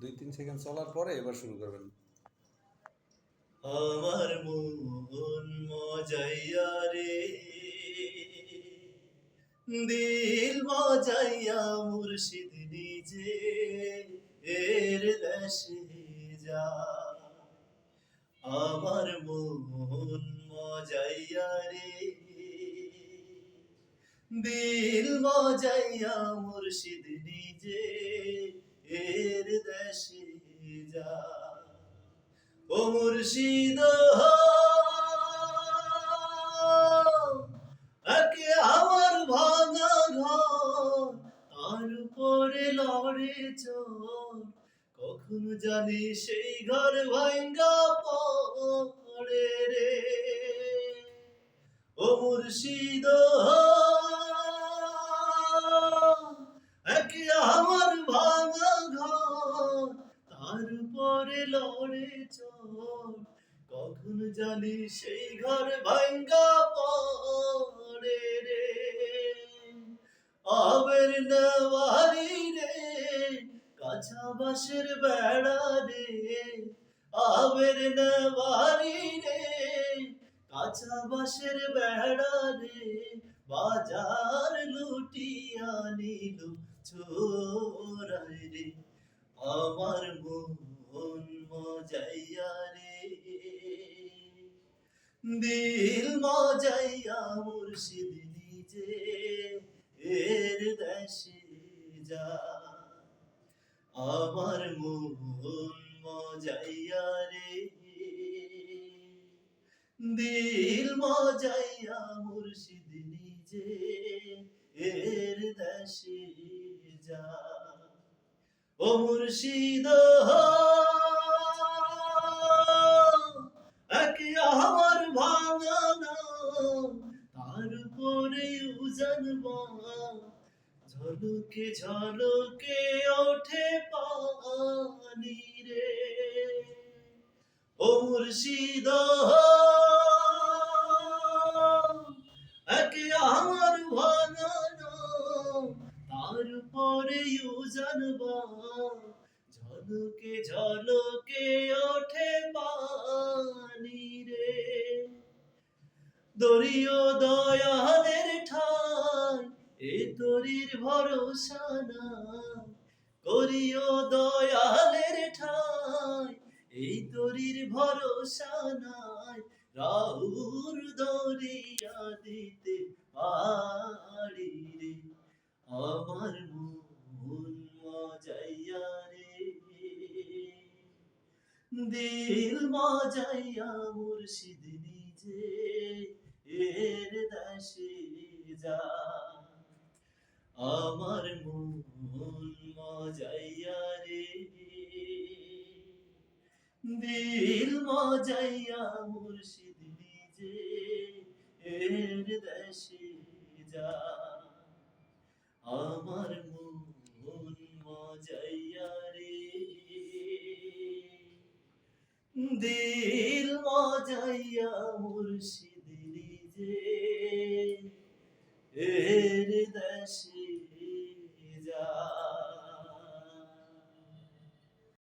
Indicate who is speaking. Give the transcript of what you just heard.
Speaker 1: 2-3 second চলার পরে এবার শুরু করবেন।
Speaker 2: আমার মন মজাইয়া রে, দিল মজাইয়া মুর্শিদ নিজে এর দেশে যা। আমার মন মজাইয়া রে, দিল মজাইয়া মুর্শিদ নিজে এর দেশে যা। ও মুর্শিদ একে আমার ভাঙা ঘর, তার উপরে লড়ে চোর, কখনো জানি সেই ঘর ভাঙ্গা পড়ে রে। ও মুর্শিদ একে আমার ভাঙা ঘর, তার উপরে লড়ে চোর, কখন জানি সেই ঘর ভাঙ্গা পড়ে রে। আবের নেওয়ারি রে, কাঁচা বাঁশের বেড়া রে, আবের নেওয়ারি রে, কাঁচা বাঁশের বেড়া রে, বাজার লুটিয়া নিল চোরাই রে। আমার মন মজাইয়া রে, দিল মজাইয়া মুর্শিদ নিজে এর দেশে যা। আমার মন মজাইয়া রে, দিল মজাইয়া মুর্শিদ নিজে এর দেশে যা। ও মুর্শিদ একে আমার ভাঙা নাম, তার উপরে উজান ঝলকে ঝলকে ওঠে পানি রে। ও মুর্শিদ একে আমার ভাঙা নাম, তার উপরে উজান ঝলকে ঝলকে ওঠে পানি রে। দরিও দয়ালের ঠাই, এ তরির ভরসা নাই, করিও দয়ালের ঠাই, এই তরির ভরসা নাই, রাহুর দরিয়া দিতে পারি রে। আমার মন মজাইয়া রে, দিল মজাইয়া মুর্শিদ নিজে এর দেশে যা। আমার মন মজাইয়া রে, দিল মজাইয়া মুর্শিদ নিজে এর দেশে যা। আমার মন মজাইয়া রে, দিল মজাইয়া মুর্শিদ